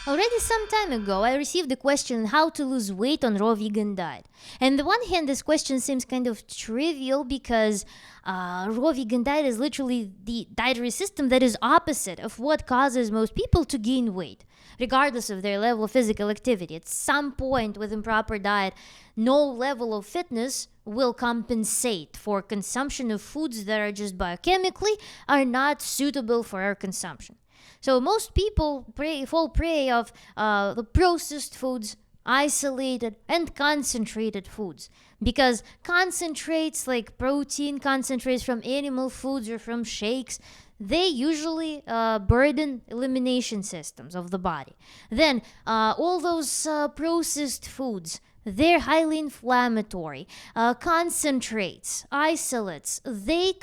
Already some time ago, I received a question how to lose weight on raw vegan diet. And on the one hand, this question seems kind of trivial because raw vegan diet is literally the dietary system that is opposite of what causes most people to gain weight, regardless of their level of physical activity. At some point with improper diet, no level of fitness will compensate for consumption of foods that are just biochemically are not suitable for our consumption. So most people fall prey of the processed foods, isolated and concentrated foods, because concentrates like protein concentrates from animal foods or from shakes, they usually burden elimination systems of the body. Then all those processed foods, they're highly inflammatory. Concentrates, isolates, they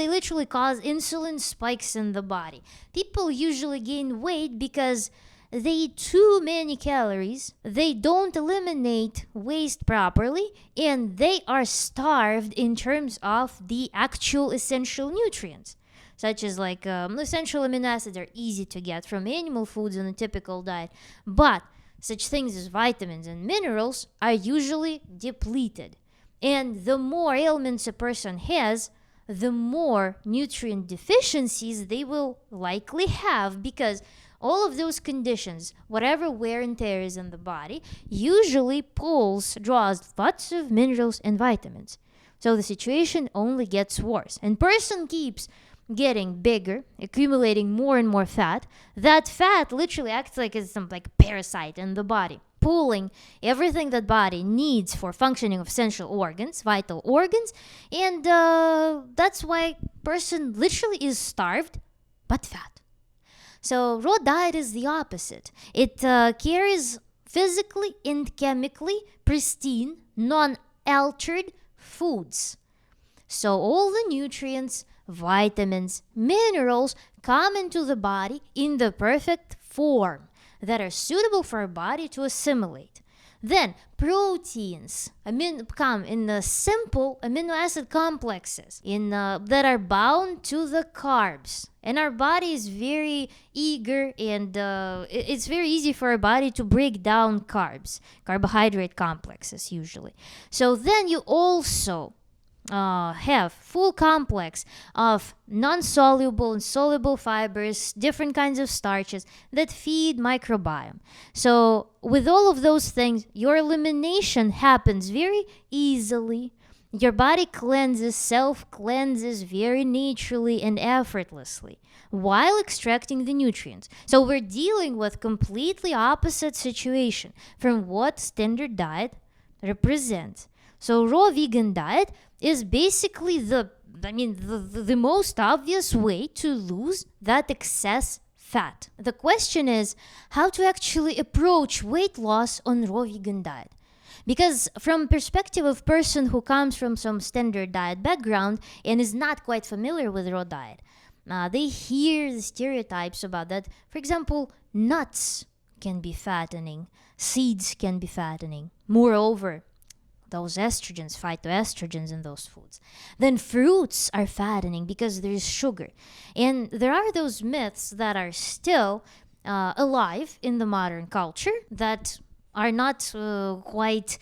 literally cause insulin spikes in the body. People usually gain weight because they eat too many calories, they don't eliminate waste properly, and they are starved in terms of the actual essential nutrients, such as like essential amino acids are easy to get from animal foods on a typical diet, but such things as vitamins and minerals are usually depleted. And the more ailments a person has, the more nutrient deficiencies they will likely have, because all of those conditions, whatever wear and tear is in the body, usually draws lots of minerals and vitamins. So the situation only gets worse. And person keeps getting bigger, accumulating more and more fat. That fat literally acts like it's some like parasite in the body, pulling everything that body needs for functioning of essential organs, vital organs, and that's why person literally is starved but fat. So raw diet is the opposite. It carries physically and chemically pristine, non-altered foods. So all the nutrients, vitamins, minerals come into the body in the perfect form that are suitable for our body to assimilate. Then proteins come in the simple amino acid complexes that are bound to the carbs. And our body is very eager, and it's very easy for our body to break down carbohydrate complexes usually. So then you also have full complex of non-soluble and soluble fibers, different kinds of starches that feed microbiome. So with all of those things, your elimination happens very easily. Your body self-cleanses very naturally and effortlessly while extracting the nutrients. So we're dealing with completely opposite situation from what standard diet represents. So raw vegan diet is basically the most obvious way to lose that excess fat. The question is how to actually approach weight loss on raw vegan diet. Because from perspective of person who comes from some standard diet background and is not quite familiar with raw diet, they hear the stereotypes about that. For example, nuts can be fattening, seeds can be fattening. Moreover, those estrogens, phytoestrogens in those foods. Then fruits are fattening because there is sugar. And there are those myths that are still alive in the modern culture that are not quite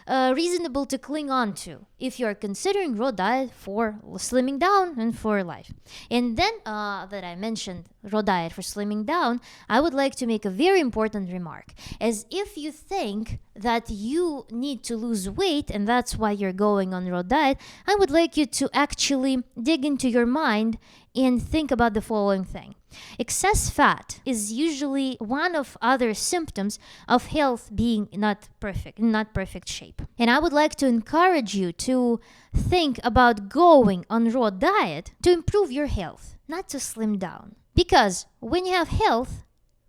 reasonable to cling on to if you're considering raw diet for slimming down and for life. And then that I mentioned raw diet for slimming down, I would like to make a very important remark. As if you think that you need to lose weight and that's why you're going on raw diet, I would like you to actually dig into your mind and think about the following thing. Excess fat is usually one of other symptoms of health being not perfect shape. And I would like to encourage you to think about going on raw diet to improve your health, not to slim down. Because when you have health,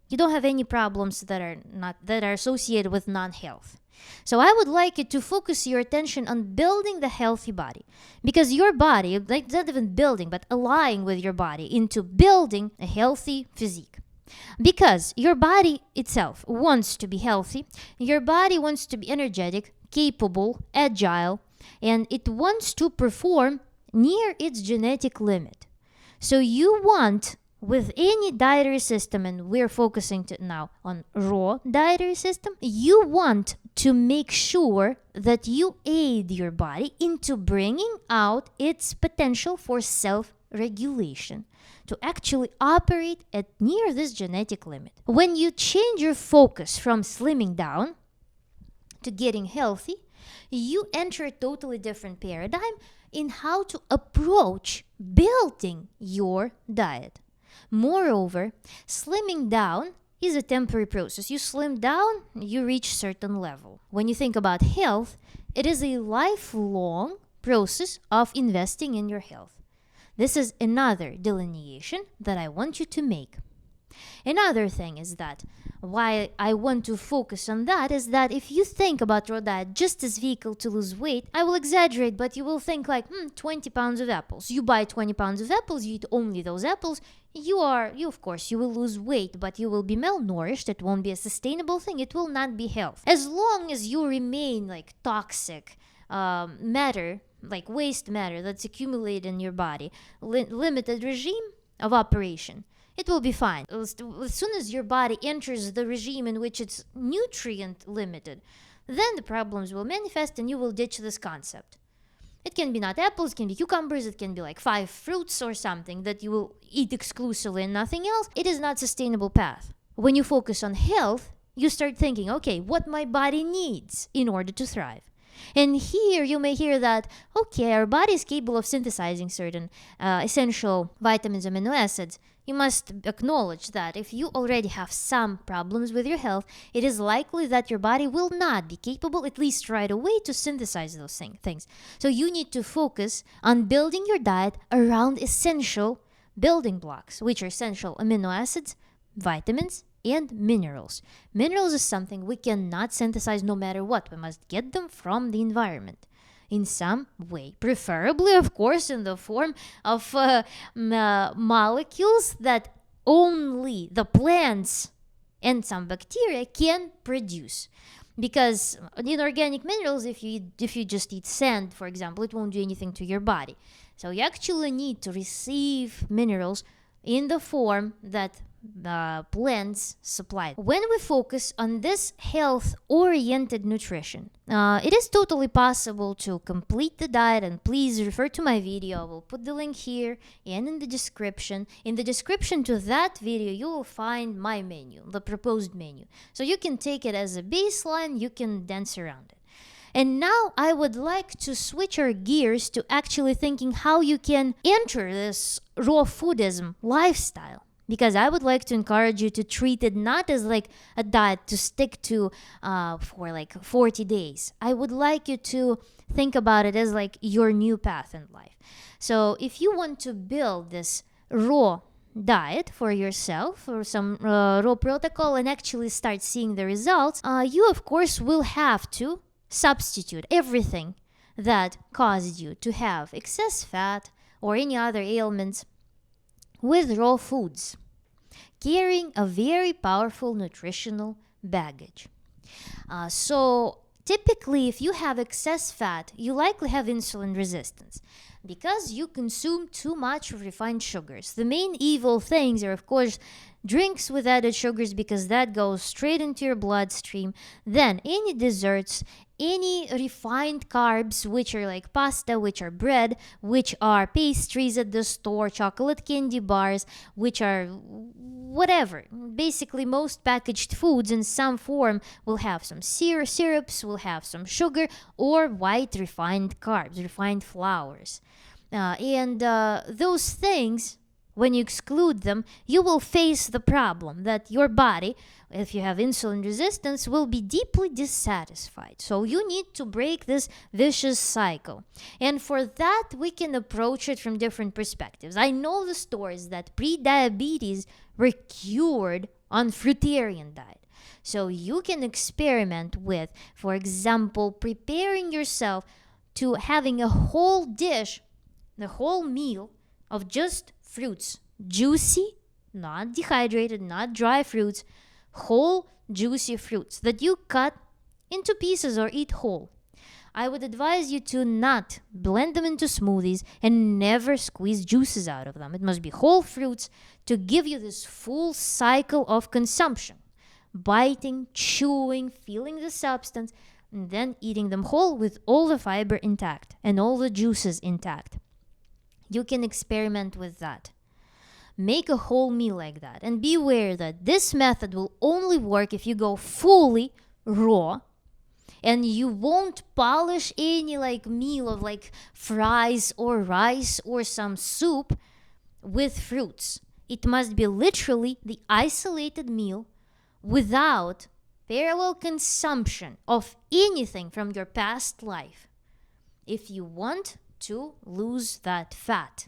you don't have any problems that are associated with non-health. So I would like you to focus your attention on building the healthy body, because your body, like not even building, but aligning with your body into building a healthy physique. Because your body itself wants to be healthy, your body wants to be energetic, capable, agile, and it wants to perform near its genetic limit. So you want with any dietary system, and we're focusing now on raw dietary system, you want to make sure that you aid your body into bringing out its potential for self-regulation, to actually operate at near this genetic limit. When you change your focus from slimming down to getting healthy, you enter a totally different paradigm in how to approach building your diet. Moreover, slimming down is a temporary process. You slim down, you reach certain level. When you think about health, it is a lifelong process of investing in your health. This is another delineation that I want you to make. Another thing is that why I want to focus on that is that if you think about raw diet just as vehicle to lose weight, I will exaggerate, but you will think like 20 pounds of apples. You buy 20 pounds of apples, you eat only those apples, you of course you will lose weight, but you will be malnourished. It won't be a sustainable thing. It will not be health. As long as you remain like toxic matter, like waste matter that's accumulated in your body, limited regime of operation, it will be fine. As soon as your body enters the regime in which it's nutrient limited, then the problems will manifest and you will ditch this concept. It can be not apples, it can be cucumbers, it can be like 5 fruits or something that you will eat exclusively and nothing else. It is not a sustainable path. When you focus on health, you start thinking, okay, what my body needs in order to thrive. And here you may hear that, okay, our body is capable of synthesizing certain essential vitamins, amino acids. You must acknowledge that if you already have some problems with your health, it is likely that your body will not be capable, at least right away, to synthesize those things. So you need to focus on building your diet around essential building blocks, which are essential amino acids, vitamins, and minerals. Minerals is something we cannot synthesize no matter what. We must get them from the environment in some way, preferably, of course, in the form of molecules that only the plants and some bacteria can produce. Because inorganic minerals, if you just eat sand, for example, it won't do anything to your body. So you actually need to receive minerals in the form that plants supply. When we focus on this health-oriented nutrition, it is totally possible to complete the diet, and please refer to my video. I will put the link here and in the description. In the description to that video, you will find my menu, the proposed menu. So you can take it as a baseline, you can dance around it. And now I would like to switch our gears to actually thinking how you can enter this raw foodism lifestyle. Because I would like to encourage you to treat it not as like a diet to stick to for like 40 days. I would like you to think about it as like your new path in life. So if you want to build this raw diet for yourself or some raw protocol and actually start seeing the results, you of course will have to substitute everything that caused you to have excess fat or any other ailments with raw foods, carrying a very powerful nutritional baggage. So typically, if you have excess fat, you likely have insulin resistance because you consume too much refined sugars. The main evil things are, of course, drinks with added sugars because that goes straight into your bloodstream. Then any desserts, any refined carbs, which are like pasta, which are bread, which are pastries at the store, chocolate candy bars, which are whatever. Basically, most packaged foods in some form will have some syrups, will have some sugar, or white refined carbs, refined flours. And those things, when you exclude them, you will face the problem that your body, if you have insulin resistance, will be deeply dissatisfied. So you need to break this vicious cycle. And for that, we can approach it from different perspectives. I know the stories that pre-diabetes were cured on fruitarian diet. So you can experiment with, for example, preparing yourself to having a whole dish, the whole meal of just fruits, juicy, not dehydrated, not dry fruits, whole juicy fruits that you cut into pieces or eat whole. I would advise you to not blend them into smoothies and never squeeze juices out of them. It must be whole fruits to give you this full cycle of consumption. Biting, chewing, feeling the substance, and then eating them whole with all the fiber intact and all the juices intact. You can experiment with that. Make a whole meal like that. And be aware that this method will only work if you go fully raw, and you won't polish any meal of fries or rice or some soup with fruits. It must be literally the isolated meal without parallel consumption of anything from your past life if you want to lose that fat.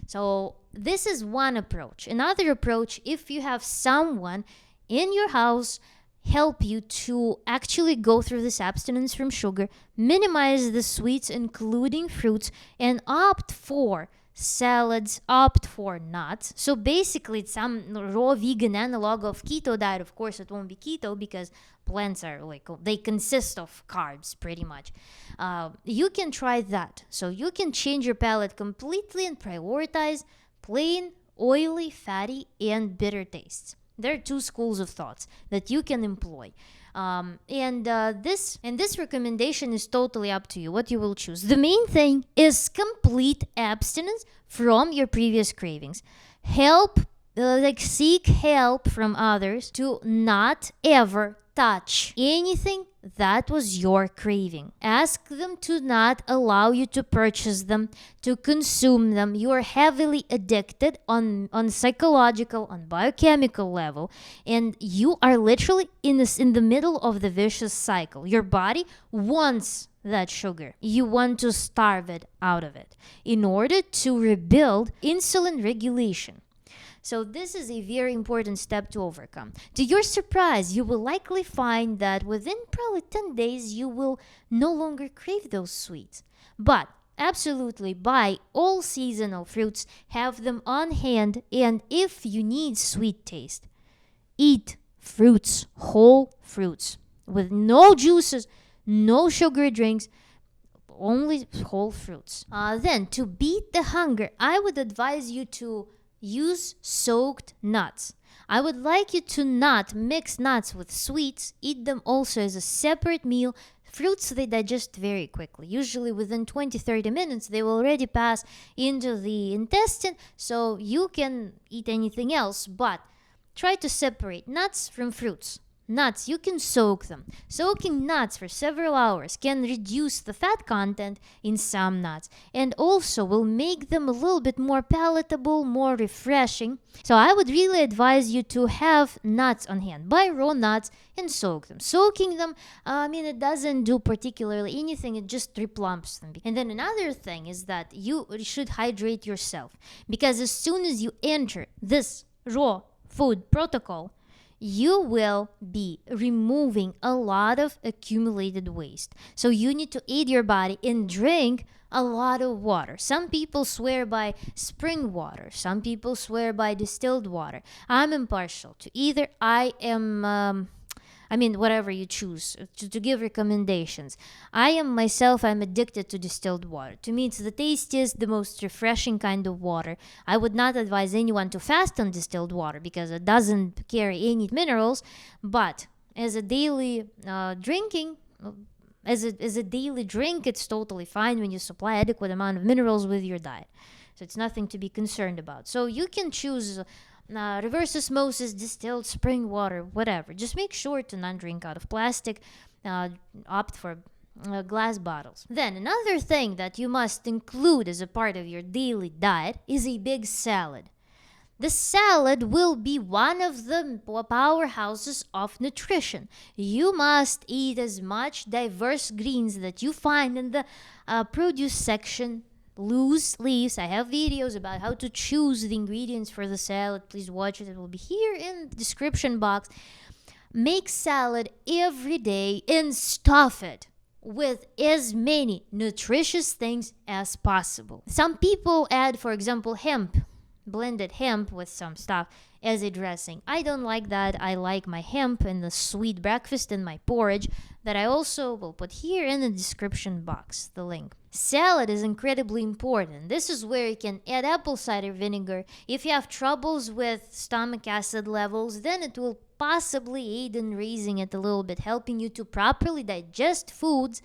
So this is one approach. Another approach, if you have someone in your house help you to actually go through this abstinence from sugar, minimize the sweets including fruits, and opt for salads, opt for nuts. So basically it's some raw vegan analog of keto diet. Of course it won't be keto because plants are they consist of carbs pretty much. You can try that. So you can change your palate completely and prioritize plain, oily, fatty, and bitter tastes. There are two schools of thoughts that you can employ. This recommendation is totally up to you, what you will choose. The main thing is complete abstinence from your previous cravings. Seek help from others to not ever touch anything that was your craving. Ask them to not allow you to purchase them, to consume them. You are heavily addicted on psychological, on biochemical level, and you are literally in the middle of the vicious cycle. Your body wants that sugar. You want to starve it out of it in order to rebuild insulin regulation. So this is a very important step to overcome. To your surprise, you will likely find that within probably 10 days, you will no longer crave those sweets. But absolutely buy all seasonal fruits, have them on hand, and if you need sweet taste, eat fruits, whole fruits, with no juices, no sugary drinks, only whole fruits. Then, to beat the hunger, I would advise you to use soaked nuts. I would like you to not mix nuts with sweets. Eat them also as a separate meal. Fruits, they digest very quickly. Usually within 20-30 minutes, they will already pass into the intestine, so you can eat anything else, but try to separate nuts from fruits. Nuts, you can soak them. Soaking nuts for several hours can reduce the fat content in some nuts and also will make them a little bit more palatable, more refreshing. So I would really advise you to have nuts on hand. Buy raw nuts and soak them. Soaking them, it doesn't do particularly anything. It just replumps them. And then another thing is that you should hydrate yourself, because as soon as you enter this raw food protocol, you will be removing a lot of accumulated waste. So you need to aid your body and drink a lot of water. Some people swear by spring water. Some people swear by distilled water. I'm impartial to either. Whatever you choose to give recommendations. I'm addicted to distilled water. To me, it's the tastiest, the most refreshing kind of water. I would not advise anyone to fast on distilled water because it doesn't carry any minerals, but as a daily drinking, as a daily drink, it's totally fine when you supply adequate amount of minerals with your diet. So it's nothing to be concerned about. So you can choose reverse osmosis, distilled spring water, whatever. Just make sure to not drink out of plastic. Opt for glass bottles. Then another thing that you must include as a part of your daily diet is a big salad. The salad will be one of the powerhouses of nutrition. You must eat as much diverse greens that you find in the produce section. Loose leaves. I have videos about how to choose the ingredients for the salad. Please watch it. It will be here in the description box. Make salad every day and stuff it with as many nutritious things as possible. Some people add, for example, blended hemp with some stuff, as a dressing. I don't like that. I like my hemp and the sweet breakfast and my porridge that I also will put here in the description box, the link. Salad is incredibly important. This is where you can add apple cider vinegar. If you have troubles with stomach acid levels, then it will possibly aid in raising it a little bit, helping you to properly digest foods.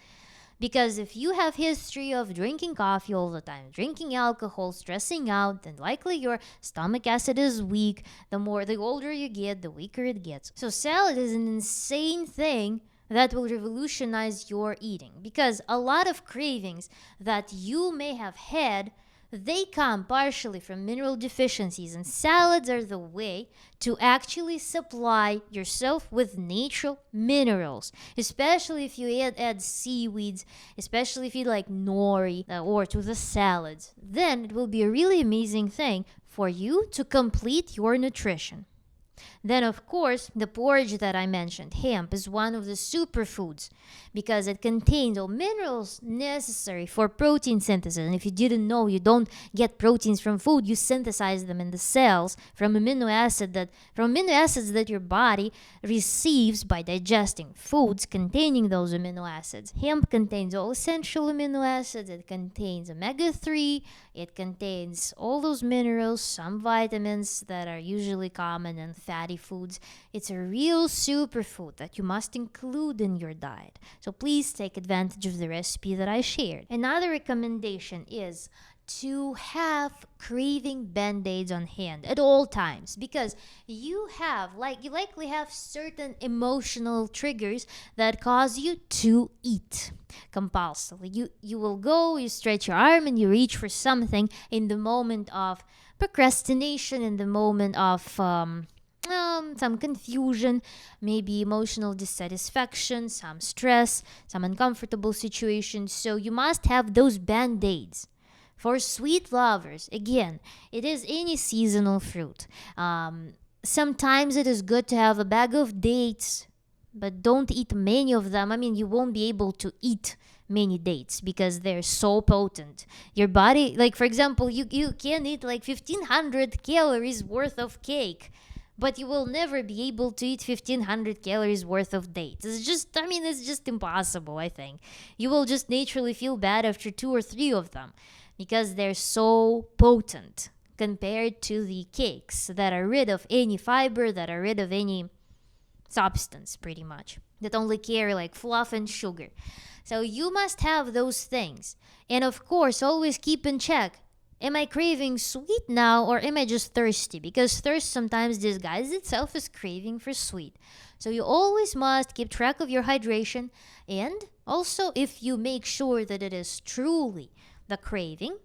Because if you have history of drinking coffee all the time, drinking alcohol, stressing out, then likely your stomach acid is weak. The older you get, the weaker it gets. So salad is an insane thing that will revolutionize your eating, because a lot of cravings that you may have had, they come partially from mineral deficiencies, and salads are the way to actually supply yourself with natural minerals, especially if you add seaweeds, especially if you like nori or to the salads. Then it will be a really amazing thing for you to complete your nutrition. Then, of course, the porridge that I mentioned, hemp, is one of the superfoods because it contains all minerals necessary for protein synthesis. And if you didn't know, you don't get proteins from food, you synthesize them in the cells from amino acids that your body receives by digesting foods containing those amino acids. Hemp contains all essential amino acids. It contains omega-3. It contains all those minerals, some vitamins that are usually common in fatty foods. It's a real superfood that you must include in your diet. So please take advantage of the recipe that I shared. Another recommendation is to have craving band-aids on hand at all times, because you likely have certain emotional triggers that cause you to eat compulsively. You will go, you stretch your arm and you reach for something in the moment of procrastination, in the moment of some confusion, maybe emotional dissatisfaction, some stress, some uncomfortable situations. So you must have those band-aids. For sweet lovers, again, it is any seasonal fruit. Sometimes it is good to have a bag of dates, but don't eat many of them. I mean, you won't be able to eat many dates because they're so potent. Your body, like for example, you can eat like 1,500 calories worth of cake, but you will never be able to eat 1,500 calories worth of dates. It's just impossible, I think. You will just naturally feel bad after 2 or 3 of them, because they're so potent compared to the cakes that are rid of any fiber, that are rid of any substance, pretty much, that only carry like fluff and sugar. So you must have those things. And of course, always keep in check. Am I craving sweet now, or am I just thirsty? Because thirst sometimes disguises itself as craving for sweet. So you always must keep track of your hydration. And also, if you make sure that it is truly the craving,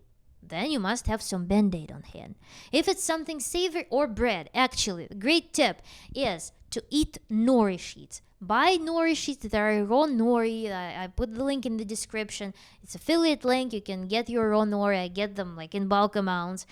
then you must have some Band-Aid on hand. If it's something savory or bread, actually, a great tip is to eat nori sheets. Buy nori sheets that are raw nori. I put the link in the description. It's affiliate link. You can get your raw nori. I get them like in bulk amounts.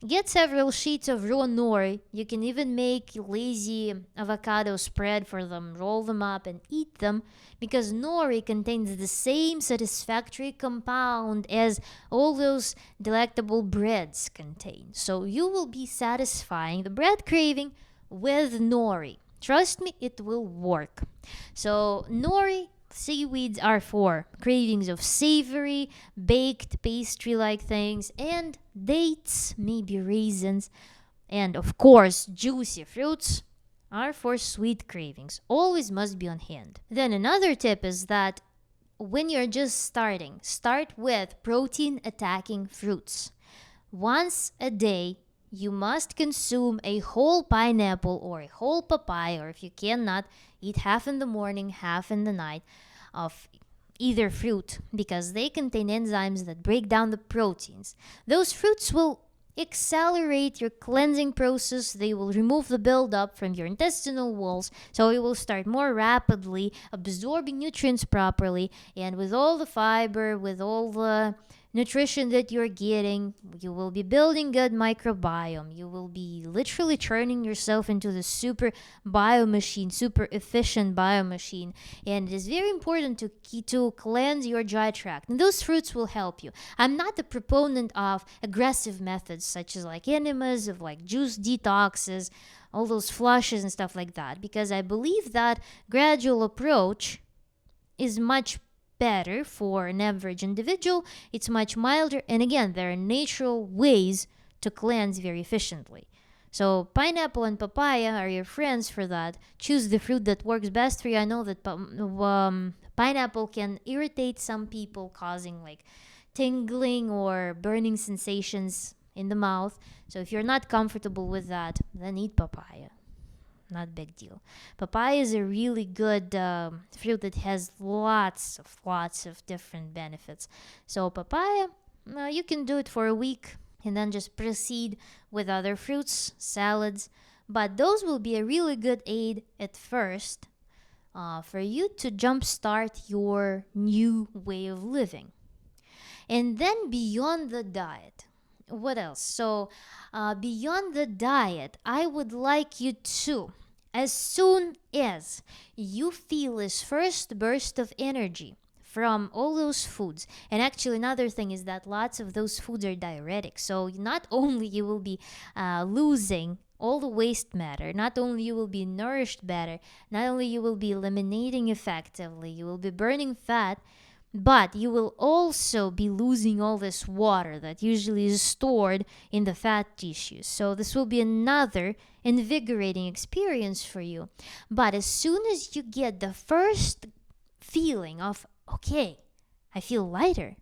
Get several sheets of raw nori. You can even make lazy avocado spread for them, roll them up and eat them, because nori contains the same satisfactory compound as all those delectable breads contain. So you will be satisfying the bread craving with nori. Trust me, it will work. So nori seaweeds are for cravings of savory, baked pastry-like things, and dates, maybe raisins, and of course, juicy fruits are for sweet cravings. Always must be on hand. Then another tip is that when you're just starting, start with protein-attacking fruits. Once a day, you must consume a whole pineapple or a whole papaya, or if you cannot, eat half in the morning, half in the night of either fruit, because they contain enzymes that break down the proteins. Those fruits will accelerate your cleansing process. They will remove the buildup from your intestinal walls, so it will start more rapidly absorbing nutrients properly, and with all the fiber, with all the nutrition that you're getting, you will be building good microbiome. You will be literally turning yourself into the super biomachine, super efficient biomachine. And it is very important to cleanse your GI tract. And those fruits will help you. I'm not a proponent of aggressive methods such as like enemas, of like juice detoxes. all those flushes and stuff like that, because I believe that gradual approach is much better for an average individual. It's much milder, and again, there are natural ways to cleanse very efficiently. So pineapple and papaya are your friends for that. Choose the fruit that works best for you. I know that pineapple can irritate some people, causing like tingling or burning sensations in the mouth. So if you're not comfortable with that, then eat papaya. Not big deal. Papaya is a really good fruit that has lots of different benefits. So papaya, you can do it for a week and then just proceed with other fruits, salads. But those will be a really good aid at first for you to jumpstart your new way of living. And then beyond the diet, what else? So, beyond the diet, I would like you to, as soon as you feel this first burst of energy from all those foods, and actually another thing is that lots of those foods are diuretics. So not only you will be losing all the waste matter, not only you will be nourished better, not only you will be eliminating effectively, you will be burning fat, but you will also be losing all this water that usually is stored in the fat tissues. So this will be another invigorating experience for you. But as soon as you get the first feeling of, okay, I feel lighter,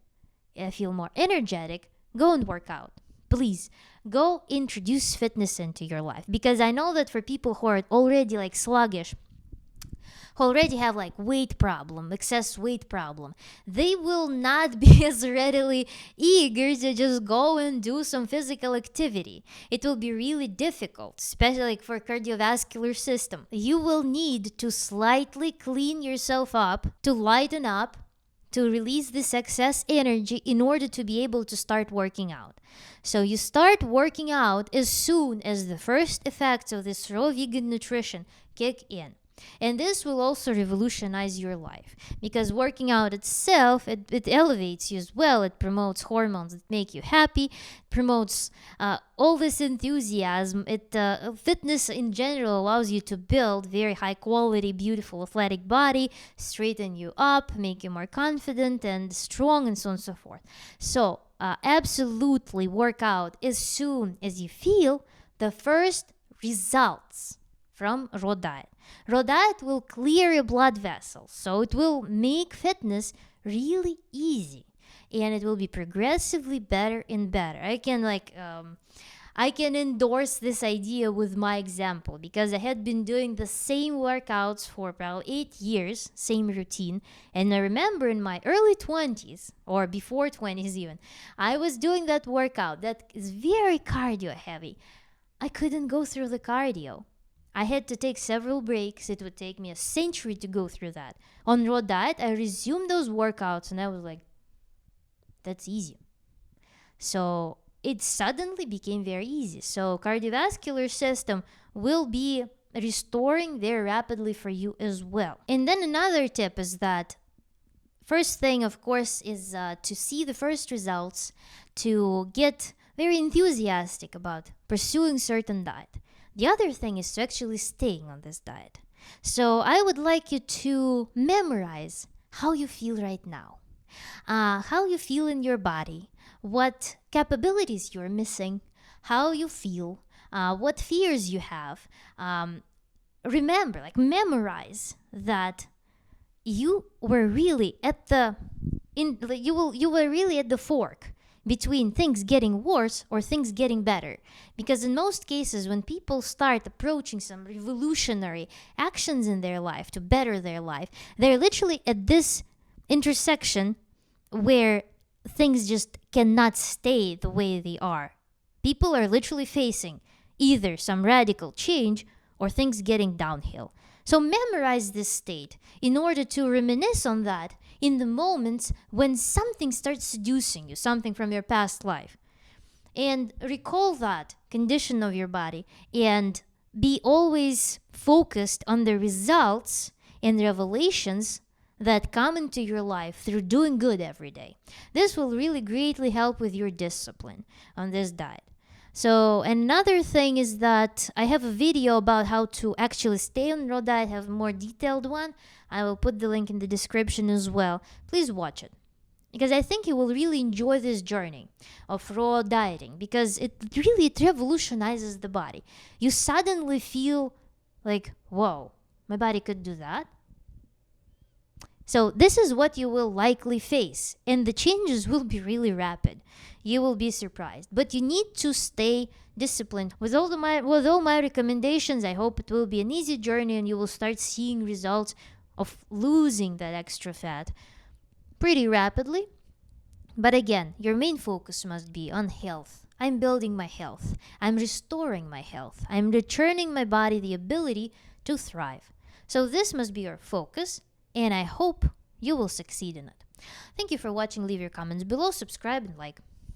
I feel more energetic, go and work out. Please go introduce fitness into your life, because I know that for people who are already like sluggish, who already have like weight problem, excess weight problem, they will not be as readily eager to just go and do some physical activity. It will be really difficult, especially like for cardiovascular system. You will need to slightly clean yourself up, to lighten up, to release this excess energy in order to be able to start working out. So you start working out as soon as the first effects of this raw vegan nutrition kick in. And this will also revolutionize your life, because working out itself, it elevates you as well. It promotes hormones that make you happy, promotes all this enthusiasm. Fitness in general allows you to build very high quality, beautiful, athletic body, straighten you up, make you more confident and strong, and so on and so forth. So absolutely work out as soon as you feel the first results from raw diet. Raw diet will clear your blood vessels, so it will make fitness really easy, and it will be progressively better and better. I can endorse this idea with my example, because I had been doing the same workouts for about 8 years, same routine. And I remember in my early 20s, or before 20s even, I was doing that workout that is very cardio heavy. I couldn't go through the cardio. I had to take several breaks. It would take me a century to go through that. On raw diet, I resumed those workouts and I was like, that's easy. So it suddenly became very easy. So cardiovascular system will be restoring very rapidly for you as well. And then another tip is that first thing, of course, is to see the first results, to get very enthusiastic about pursuing certain diet. The other thing is to actually staying on this diet. So I would like you to memorize how you feel right now, how you feel in your body, what capabilities you're missing, how you feel, what fears you have. Remember, like memorize that you were really at the you were really at the fork between things getting worse or things getting better. Because in most cases, when people start approaching some revolutionary actions in their life to better their life, they're literally at this intersection where things just cannot stay the way they are. People are literally facing either some radical change or things getting downhill. So memorize this state in order to reminisce on that in the moments when something starts seducing you, something from your past life. And recall that condition of your body and be always focused on the results and revelations that come into your life through doing good every day. This will really greatly help with your discipline on this diet. So another thing is that I have a video about how to actually stay on raw diet. I have a more detailed one. I will put the link in the description as well. Please watch it, because I think you will really enjoy this journey of raw dieting, because it revolutionizes the body. You suddenly feel like, whoa, my body could do that. So this is what you will likely face, and the changes will be really rapid. You will be surprised, but you need to stay disciplined. With all my recommendations, I hope it will be an easy journey, and you will start seeing results of losing that extra fat pretty rapidly. But again, your main focus must be on health. I'm building my health. I'm restoring my health. I'm returning my body the ability to thrive. So this must be your focus, and I hope you will succeed in it. Thank you for watching. Leave your comments below, subscribe, and like.